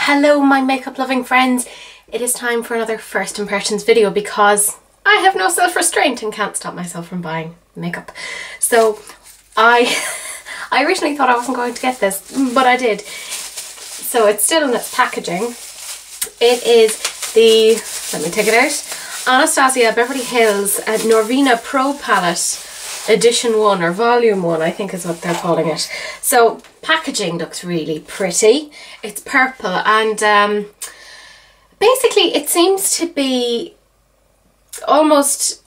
Hello my makeup loving friends, it is time for another first impressions video because I have no self-restraint and can't stop myself from buying makeup. So I originally thought I wasn't going to get this, but I did. So it's still in its packaging. It is the, let me take it out, Anastasia Beverly Hills Norvina Pro Palette Edition 1 or Volume 1 I think is what they're calling it. So packaging looks really pretty. It's purple and basically it seems to be almost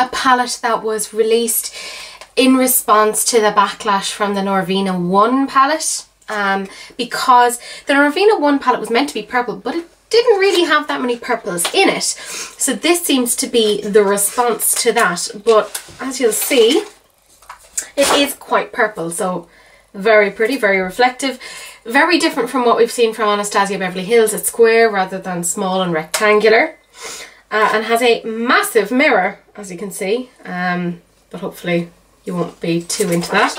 a palette that was released in response to the backlash from the Norvina 1 palette, because the Norvina 1 palette was meant to be purple but it didn't really have that many purples in it. So this seems to be the response to that, but as you'll see it is quite purple, so very pretty, very reflective, very different from what we've seen from Anastasia Beverly Hills. It's square rather than small and rectangular, and has a massive mirror as you can see, but hopefully you won't be too into that.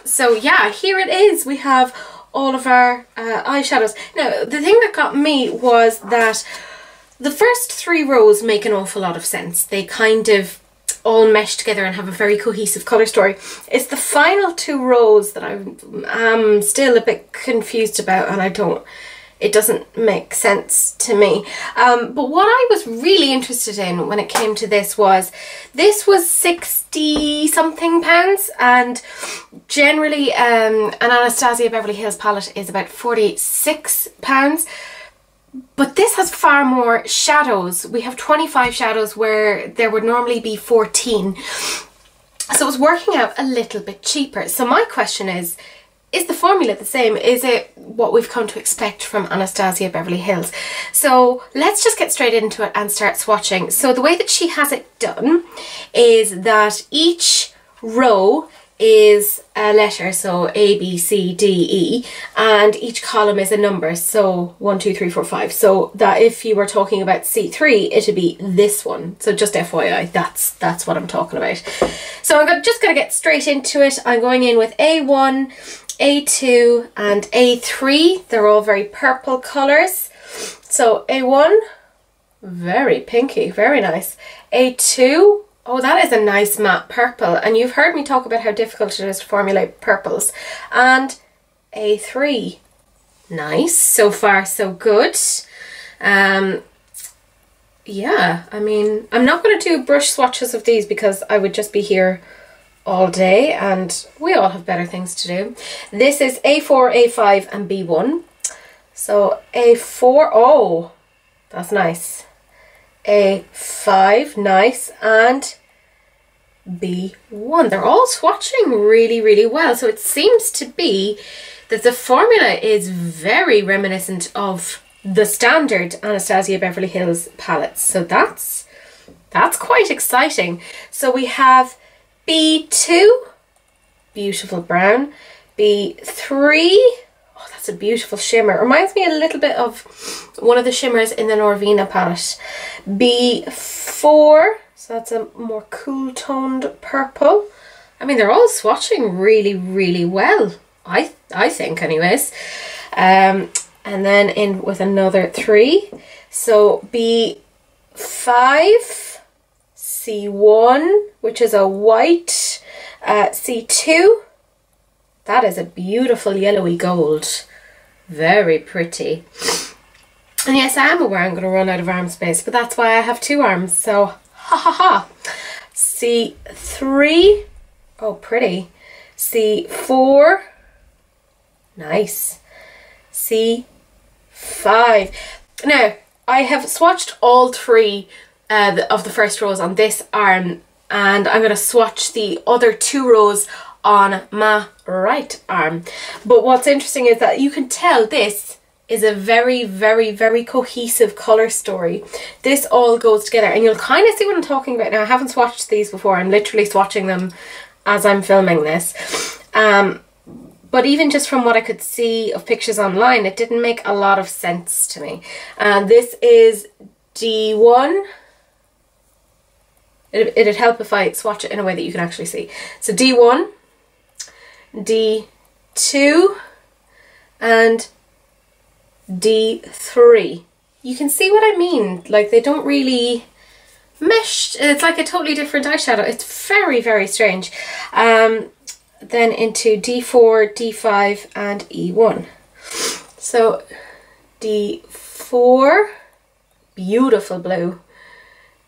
So yeah, here it is. We have all of our eyeshadows. Now, the thing that got me was that the first 3 rows make an awful lot of sense. They kind of all mesh together and have a very cohesive colour story. It's the final 2 rows that I'm still a bit confused about, and it doesn't make sense to me. But what I was really interested in when it came to this was 60 something pounds, and generally an Anastasia Beverly Hills palette is about 46 pounds. But this has far more shadows. We have 25 shadows where there would normally be 14. So it's working out a little bit cheaper. So my question is the formula the same? Is it what we've come to expect from Anastasia Beverly Hills? So let's just get straight into it and start swatching. So the way that she has it done is that each row is a letter, so A, B, C, D, E, and each column is a number, so 1, 2, 3, 4, 5. So that if you were talking about C3, it'd be this one. So just FYI, that's what I'm talking about. So I'm just going to get straight into it. I'm going in with A1, A2 and A3. They're all very purple colours. So A1, very pinky, very nice. A2, oh, that is a nice matte purple, and you've heard me talk about how difficult it is to formulate purples. And A3, nice, so far so good. Yeah, I mean, I'm not going to do brush swatches of these because I would just be here all day and we all have better things to do. This is A4, A5 and B1. So A4, oh, that's nice. A5, nice, and B1. They're all swatching really, really well. So it seems to be that the formula is very reminiscent of the standard Anastasia Beverly Hills palettes. So that's quite exciting. So we have B2, beautiful brown. B3, oh, that's a beautiful shimmer. Reminds me a little bit of one of the shimmers in the Norvina palette. B4, so that's a more cool toned purple. I mean, they're all swatching really, really well, I think anyways. And then in with another 3. So B5, C1, which is a white, C2, that is a beautiful yellowy gold, very pretty. And yes, I am aware I'm going to run out of arm space, but that's why I have 2 arms, so ha ha ha. C3, oh pretty. C4, nice. C5. Now, I have swatched all 3 of the first rows on this arm, and I'm going to swatch the other 2 rows on my right arm. But what's interesting is that you can tell this is a very, very, very cohesive colour story. This all goes together, and you'll kind of see what I'm talking about now. I haven't swatched these before. I'm literally swatching them as I'm filming this. But even just from what I could see of pictures online, it didn't make a lot of sense to me. This is D1. It'd help if I swatch it in a way that you can actually see. So D1, D2 and D3. You can see what I mean, like they don't really mesh. It's like a totally different eyeshadow. It's very, very strange. Then into D4, D5 and E1. So D4, beautiful blue.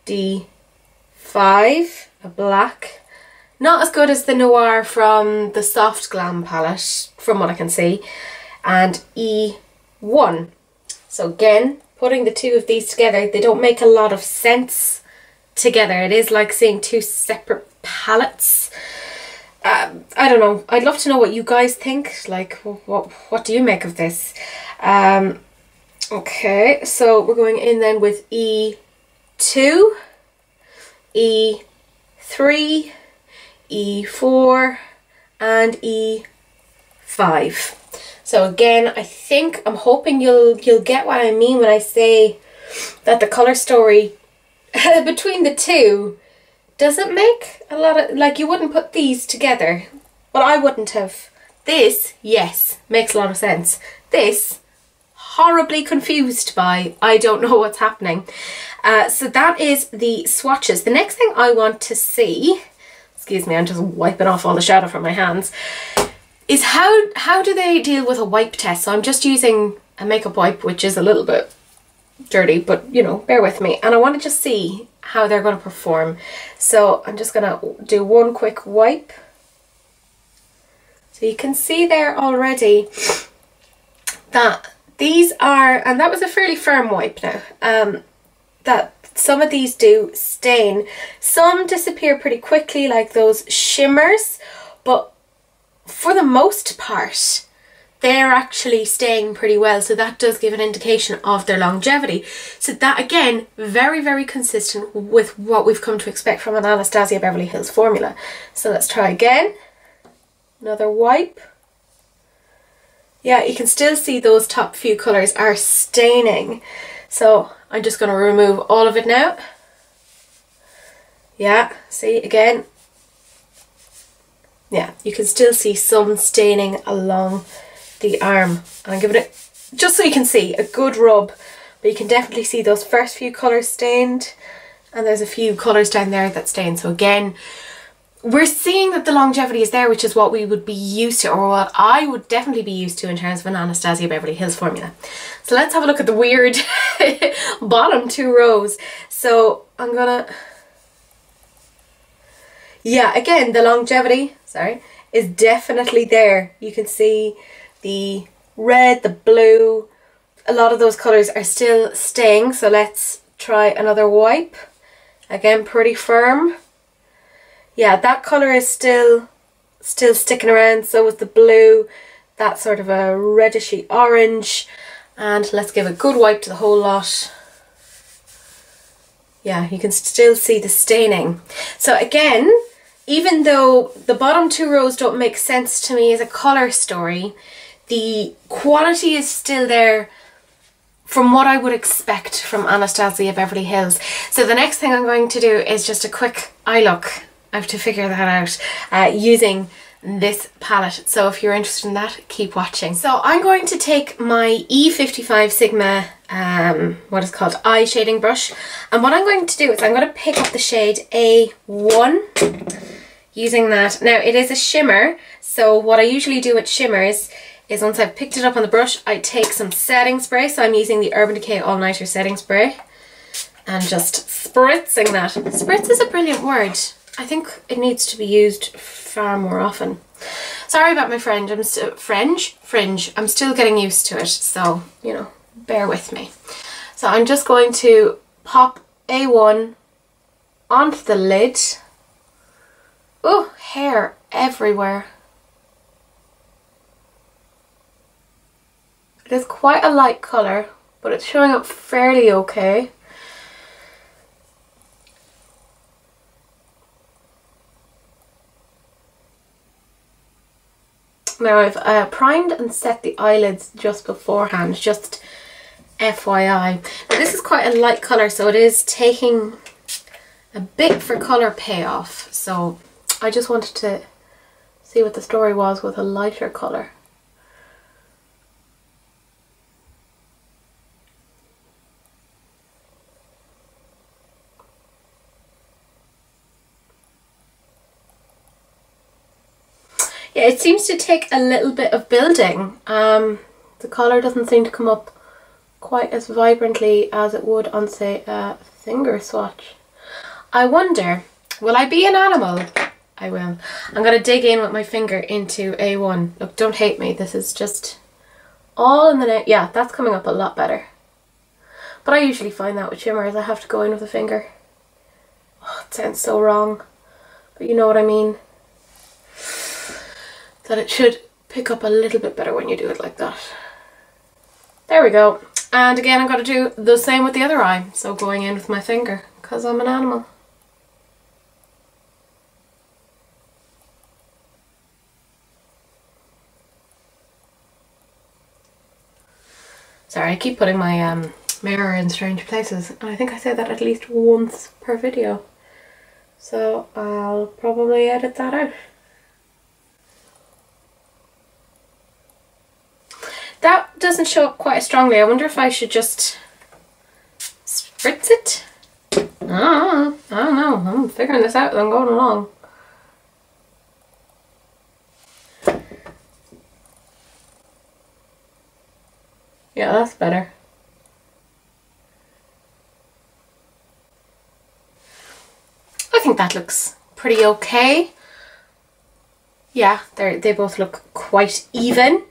D5, a black. Not as good as the Noir from the Soft Glam palette, from what I can see. And E1. So again, putting the two of these together, they don't make a lot of sense together. It is like seeing two separate palettes. I don't know. I'd love to know what you guys think. Like, what do you make of this? Okay, so we're going in then with E2, E3, E4 and E5. So again, I'm hoping you'll get what I mean when I say that the colour story between the two doesn't make a lot of, like, you wouldn't put these together. Well, I wouldn't have. This, yes, makes a lot of sense. This, horribly confused by, I don't know what's happening. So that is the swatches. The next thing I want to see, excuse me, I'm just wiping off all the shadow from my hands, is how do they deal with a wipe test? So I'm just using a makeup wipe, which is a little bit dirty, but you know, bear with me. And I want to just see how they're going to perform. So I'm just going to do one quick wipe. So you can see there already that these are, and that was a fairly firm wipe now, that some of these do stain. Some disappear pretty quickly, like those shimmers, but for the most part, they're actually staying pretty well. So that does give an indication of their longevity. So that, again, very, very consistent with what we've come to expect from an Anastasia Beverly Hills formula. So let's try again. Another wipe. Yeah, you can still see those top few colours are staining. So I'm just going to remove all of it now. Yeah, see, again. Yeah, you can still see some staining along the arm. And I'm giving it, just so you can see, a good rub. But you can definitely see those first few colours stained. And there's a few colours down there that stain. So again, we're seeing that the longevity is there, which is what we would be used to, or what I would definitely be used to in terms of an Anastasia Beverly Hills formula. So let's have a look at the weird bottom two rows. So I'm gonna, yeah, again, the longevity, sorry, is definitely there. You can see the red, the blue, a lot of those colours are still staying. So let's try another wipe. Again, pretty firm. Yeah, that colour is still sticking around. So is the blue, that sort of a reddishy orange. And let's give a good wipe to the whole lot. Yeah, you can still see the staining. So again, even though the bottom two rows don't make sense to me as a colour story, the quality is still there from what I would expect from Anastasia Beverly Hills. So the next thing I'm going to do is just a quick eye look. I have to figure that out using this palette. So if you're interested in that, keep watching. So I'm going to take my E55 Sigma, what is called eye shading brush. And what I'm going to do is I'm going to pick up the shade A1 using that. Now it is a shimmer. So what I usually do with shimmers is once I've picked it up on the brush, I take some setting spray. So I'm using the Urban Decay All Nighter setting spray and just spritzing that. Spritz is a brilliant word. I think it needs to be used far more often. Sorry about my fringe. I'm still getting used to it, so you know, bear with me. So I'm just going to pop A1 onto the lid. Oh, hair everywhere. It is quite a light colour, but it's showing up fairly okay. Now I've primed and set the eyelids just beforehand, just FYI. Now this is quite a light colour, so it is taking a bit for colour payoff. So I just wanted to see what the story was with a lighter colour. it seems to take a little bit of building. The colour doesn't seem to come up quite as vibrantly as it would on, say, a finger swatch. I wonder, will I be an animal? I will. I'm going to dig in with my finger into A1. Look, don't hate me. This is just all in the net. Yeah, that's coming up a lot better. But I usually find that with shimmers, I have to go in with a finger. Oh, it sounds so wrong. But you know what I mean. That it should pick up a little bit better when you do it like that. There we go. And again, I'm going to do the same with the other eye. So going in with my finger, because I'm an animal. Sorry, I keep putting my mirror in strange places, and I think I say that at least once per video. So I'll probably edit that out. That doesn't show up quite as strongly. I wonder if I should just spritz it? I don't know. I'm figuring this out as I'm going along. Yeah, that's better. I think that looks pretty okay. Yeah, they both look quite even.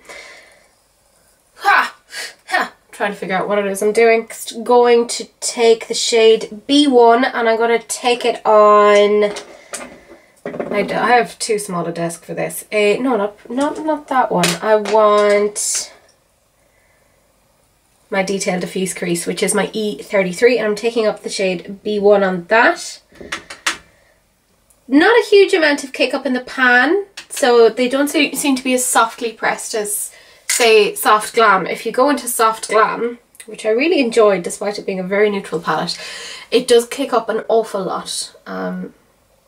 Trying to figure out what it is I'm doing. Going to take the shade B1 and I'm going to take it on. I have too small a desk for this. No, not that one. I want my Detail Diffuse Crease, which is my E33, and I'm taking up the shade B1 on that. Not a huge amount of kick up in the pan, so they don't seem to be as softly pressed as, say, Soft Glam. If you go into Soft Glam, which I really enjoyed despite it being a very neutral palette, it does kick up an awful lot,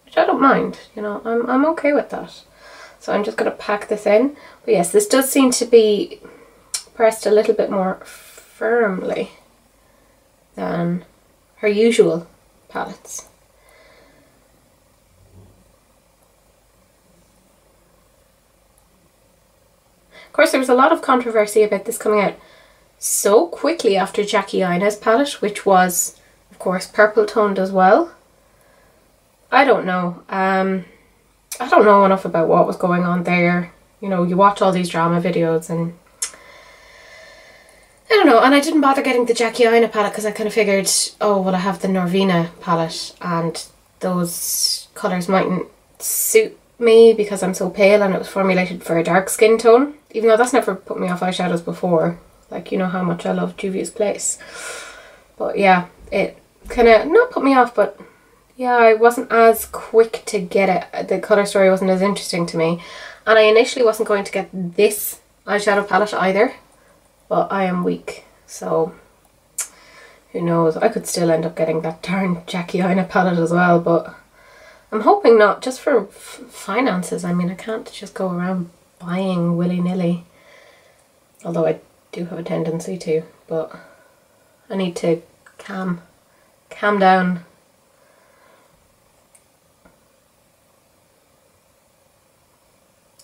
which I don't mind, you know, I'm okay with that. So I'm just going to pack this in. But yes, this does seem to be pressed a little bit more firmly than her usual palettes. Of course, there was a lot of controversy about this coming out so quickly after Jackie Aina's palette, which was, of course, purple toned as well. I don't know. I don't know enough about what was going on there. You know, you watch all these drama videos and I don't know, and I didn't bother getting the Jackie Aina palette because I kind of figured, oh, well, I have the Norvina palette and those colours mightn't suit me because I'm so pale and it was formulated for a dark skin tone. Even though that's never put me off eyeshadows before. Like, you know how much I love Juvia's Place. But yeah, it kind of, not put me off, but yeah, I wasn't as quick to get it. The colour story wasn't as interesting to me. And I initially wasn't going to get this eyeshadow palette either. But I am weak, so who knows. I could still end up getting that darn Jackie Aina palette as well, but I'm hoping not, just for finances. I mean, I can't just go around buying willy-nilly. Although I do have a tendency to, but I need to calm down.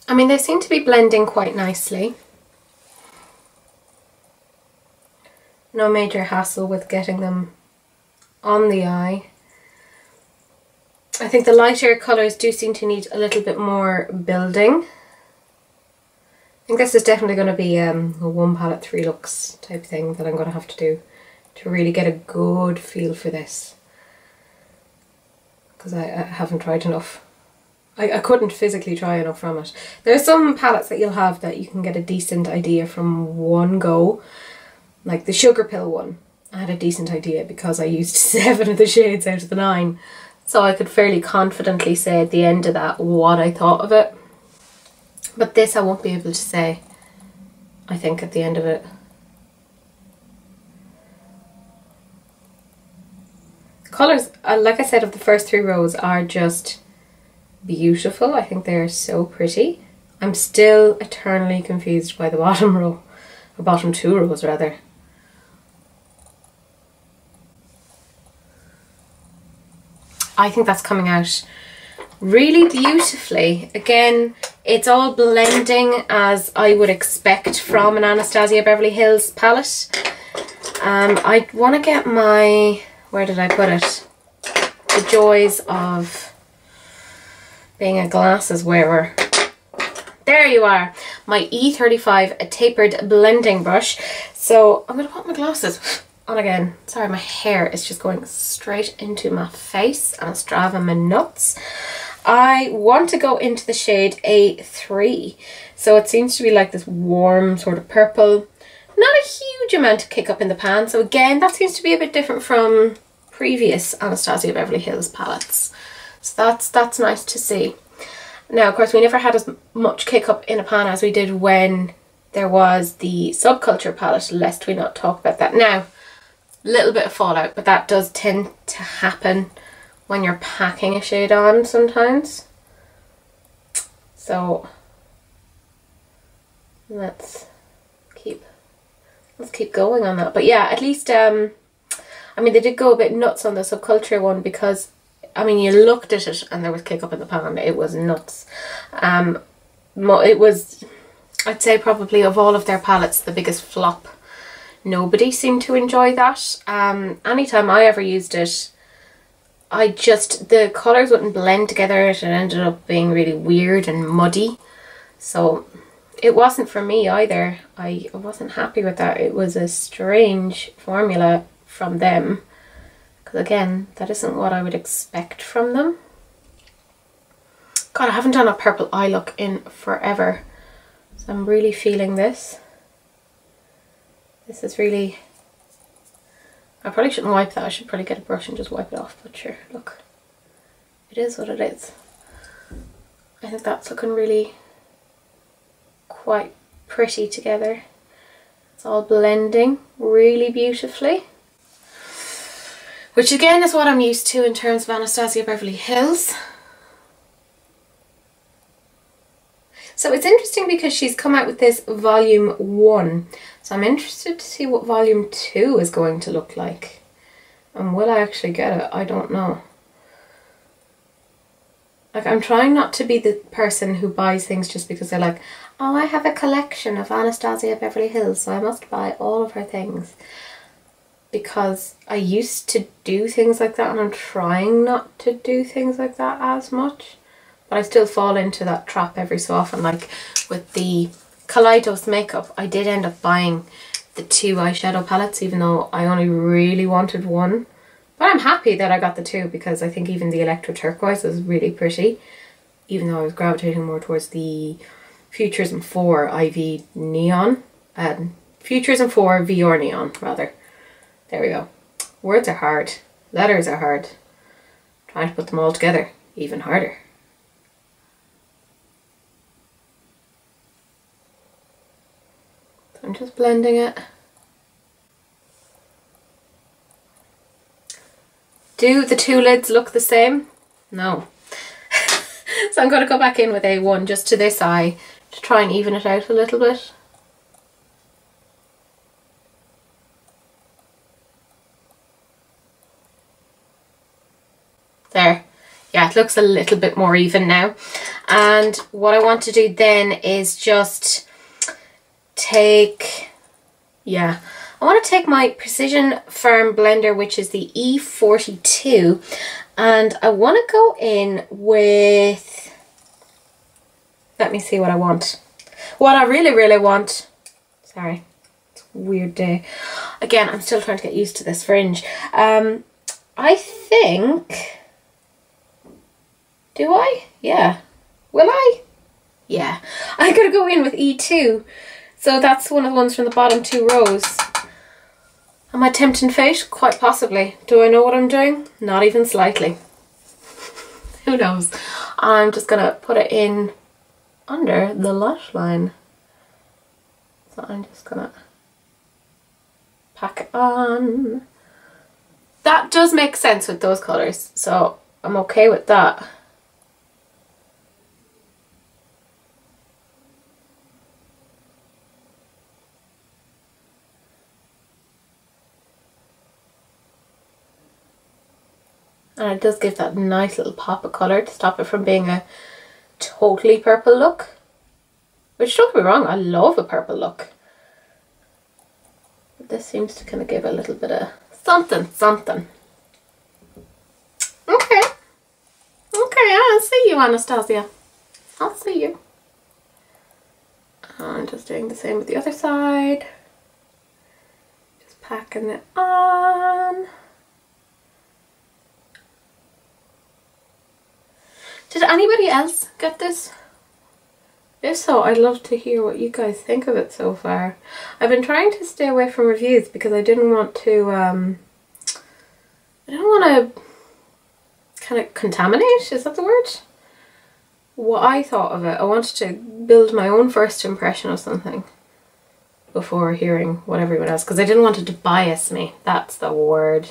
I mean, they seem to be blending quite nicely. No major hassle with getting them on the eye. I think the lighter colours do seem to need a little bit more building. I think this is definitely going to be a one palette, three looks type thing that I'm going to have to do to really get a good feel for this. Because I haven't tried enough. I couldn't physically try enough from it. There are some palettes that you'll have that you can get a decent idea from one go. Like the Sugar Pill one, I had a decent idea because I used 7 of the shades out of the 9. So I could fairly confidently say at the end of that what I thought of it. But this I won't be able to say, I think, at the end of it. Colours, like I said, of the first 3 rows are just beautiful. I think they are so pretty. I'm still eternally confused by the bottom row, or bottom 2 rows rather. I think that's coming out really beautifully. Again, it's all blending as I would expect from an Anastasia Beverly Hills palette. I want to get my, where did I put it? The joys of being a glasses wearer. There you are, my E35 a tapered blending brush. So I'm going to put my glasses on again. Sorry, my hair is just going straight into my face and it's driving me nuts. I want to go into the shade A3. So it seems to be like this warm sort of purple. Not a huge amount of kick up in the pan. So again, that seems to be a bit different from previous Anastasia Beverly Hills palettes. So that's nice to see. Now, of course, we never had as much kick up in a pan as we did when there was the Subculture palette, lest we not talk about that. Now, a little bit of fallout, but that does tend to happen when you're packing a shade on sometimes. So let's keep going on that. But yeah, at least I mean, they did go a bit nuts on the Subculture one because, I mean, you looked at it and there was kick up in the pan. It was nuts. It was, I'd say, probably of all of their palettes, the biggest flop. Nobody seemed to enjoy that. Anytime I ever used it, the colours wouldn't blend together. It ended up being really weird and muddy. So it wasn't for me either. I wasn't happy with that. It was a strange formula from them. Because again, that isn't what I would expect from them. God, I haven't done a purple eye look in forever. So I'm really feeling this. This is really... I probably shouldn't wipe that. I should probably get a brush and just wipe it off. But sure, look. It is what it is. I think that's looking really quite pretty together. It's all blending really beautifully. Which again is what I'm used to in terms of Anastasia Beverly Hills. So it's interesting because she's come out with this volume 1. So I'm interested to see what volume 2 is going to look like. And will I actually get it? I don't know. Like, I'm trying not to be the person who buys things just because they're like, oh, I have a collection of Anastasia Beverly Hills, so I must buy all of her things. Because I used to do things like that and I'm trying not to do things like that as much. But I still fall into that trap every so often. Like with the Kaleidos makeup, I did end up buying the 2 eyeshadow palettes even though I only really wanted one. But I'm happy that I got the 2 because I think even the Electro Turquoise was really pretty. Even though I was gravitating more towards the Futurism 4 IV Neon. Futurism 4 VR Neon, rather. There we go. Words are hard. Letters are hard. Trying to put them all together, even harder. So I'm just blending it. Do the 2 lids look the same? No. So I'm going to go back in with A1 just to this eye to try and even it out a little bit. There. Yeah, it looks a little bit more even now. And what I want to do then is just take, I want to take my Precision Firm blender, which is the E42, and I want to go in with, let me see what I want. What I really, really want, sorry, it's a weird day. Again, I'm still trying to get used to this fringe. I think, do I? Yeah. Will I? Yeah. I'm going to go in with E2. So that's one of the ones from the bottom 2 rows. Am I tempting fate? Quite possibly. Do I know what I'm doing? Not even slightly. Who knows? I'm just going to put it in under the lash line. So I'm just going to pack it on. That does make sense with those colours. So I'm okay with that. And it does give that nice little pop of colour to stop it from being a totally purple look. Which, don't get me wrong, I love a purple look. But this seems to kind of give a little bit of something, something. Okay. Okay, I'll see you, Anastasia. I'll see you. And just doing the same with the other side. Just packing it on. Did anybody else get this? If so, I'd love to hear what you guys think of it so far. I've been trying to stay away from reviews because I didn't want to, kind of contaminate, is that the word? What I thought of it. I wanted to build my own first impression of something before hearing what everyone else, because I didn't want it to bias me. That's the word.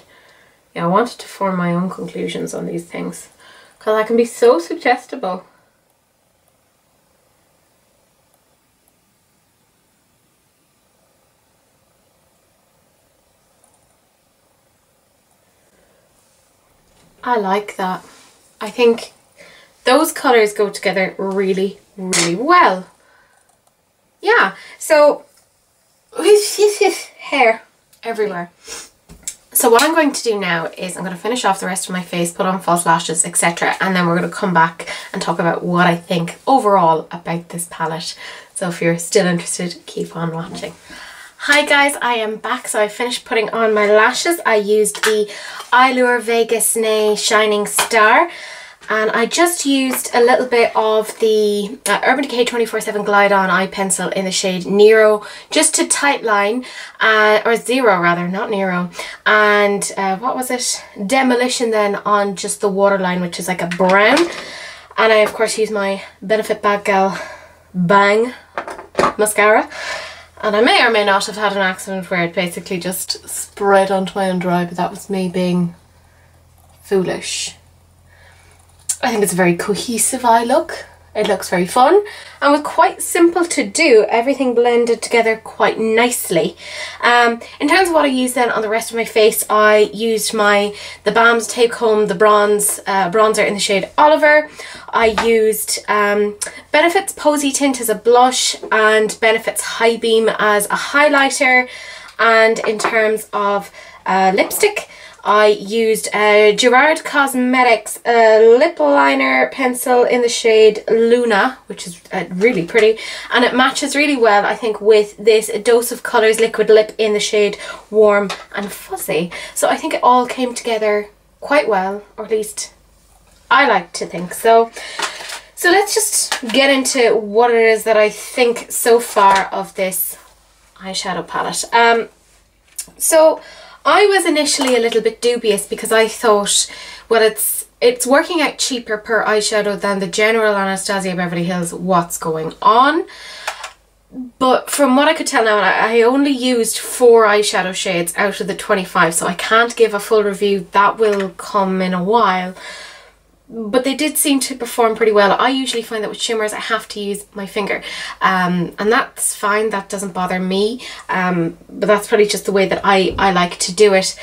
Yeah, I wanted to form my own conclusions on these things because I can be so suggestible. I like that. I think those colours go together really, really well. Yeah, so hair everywhere. So what I'm going to do now is I'm going to finish off the rest of my face, put on false lashes, etc. And then we're going to come back and talk about what I think overall about this palette. So if you're still interested, keep on watching. Hi guys, I am back. So I finished putting on my lashes. I used the Eyelure Vegas Nay Shining Star, and I just used a little bit of the Urban Decay 24/7 Glide On eye pencil in the shade Nero, just to tight line, or Zero rather, not Nero, and what was it? Demolition then on just the waterline, which is like a brown. And I of course use my Benefit Bad Gal Bang mascara. And I may or may not have had an accident where it basically just spread onto my under eye, but that was me being foolish. I think it's a very cohesive eye look. It looks very fun and was quite simple to do. Everything blended together quite nicely. In terms of what I used then on the rest of my face, I used the Balms Take Home, the bronzer in the shade Oliver. I used Benefit's Posy Tint as a blush and Benefit's High Beam as a highlighter. And in terms of lipstick, I used Gerard Cosmetics lip liner pencil in the shade Luna, which is really pretty, and it matches really well, I think, with this Dose of Colours liquid lip in the shade Warm and Fuzzy. So I think it all came together quite well, or at least I like to think so. So let's just get into what it is that I think so far of this eyeshadow palette. So I was initially a little bit dubious because I thought, well, it's working out cheaper per eyeshadow than the general Anastasia Beverly Hills What's Going On. But from what I could tell now, I only used 4 eyeshadow shades out of the 25, so I can't give a full review. That will come in a while. But they did seem to perform pretty well. I usually find that with shimmers I have to use my finger, and that's fine, that doesn't bother me, but that's probably just the way that I like to do it.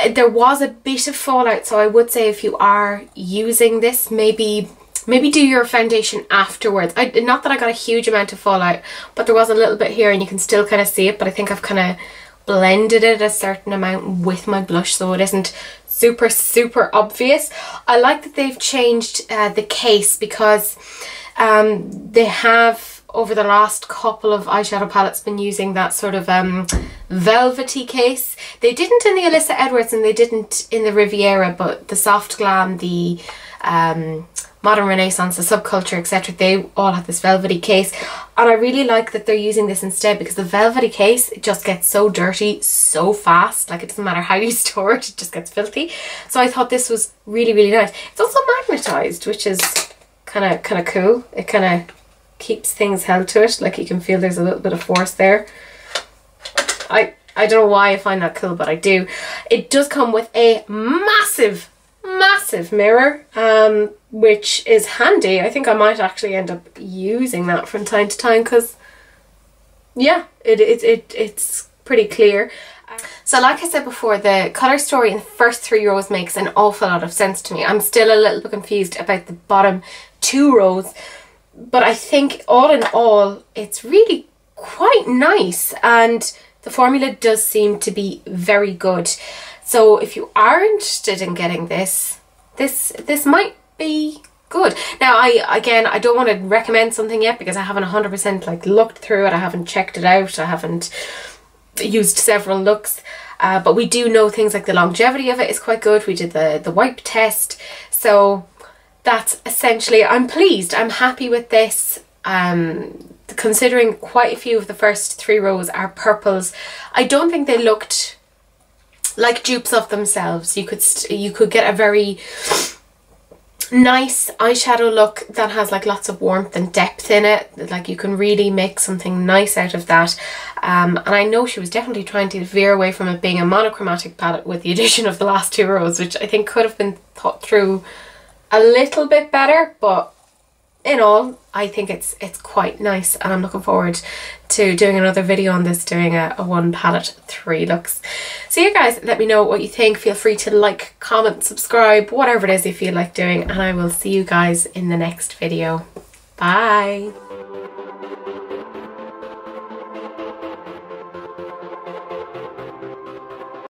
There was a bit of fallout, so I would say if you are using this, maybe do your foundation afterwards. Not that I got a huge amount of fallout, but there was a little bit here and you can still kind of see it, but I think I've kind of blended it a certain amount with my blush so it isn't super obvious. I like that they've changed the case because they have over the last couple of eyeshadow palettes been using that sort of velvety case. They didn't in the Alyssa Edwards and they didn't in the Riviera, but the Soft Glam, the Modern Renaissance, the Subculture, etc., they all have this velvety case, and I really like that they're using this instead because the velvety case, it just gets so dirty so fast. Like, it doesn't matter how you store it, it just gets filthy. So I thought this was really nice. It's also magnetized, which is kind of cool. It kind of keeps things held to it, like you can feel there's a little bit of force there. I don't know why I find that cool, but I do. It does come with a massive mirror, which is handy. I think I might actually end up using that from time to time because, yeah, it's pretty clear. So like I said before, the colour story in the first 3 rows makes an awful lot of sense to me. I'm still a little bit confused about the bottom 2 rows, but I think all in all it's really quite nice, and the formula does seem to be very good. So if you are interested in getting this might be good. Now I don't want to recommend something yet because I haven't 100% like looked through it. I haven't checked it out. I haven't used several looks, but we do know things like the longevity of it is quite good. We did the wipe test, so that's essentially, I'm pleased, I'm happy with this. Considering quite a few of the first 3 rows are purples, I don't think they looked like dupes of themselves. You could get a very nice eyeshadow look that has like lots of warmth and depth in it. Like you can really make something nice out of that. And I know she was definitely trying to veer away from it being a monochromatic palette with the addition of the last 2 rows, which I think could have been thought through a little bit better, but in all I think it's quite nice, and I'm looking forward to doing another video on this, doing a 1 palette 3 looks. So you guys, let me know what you think. Feel free to like, comment, subscribe, whatever it is you feel like doing, and I will see you guys in the next video. Bye.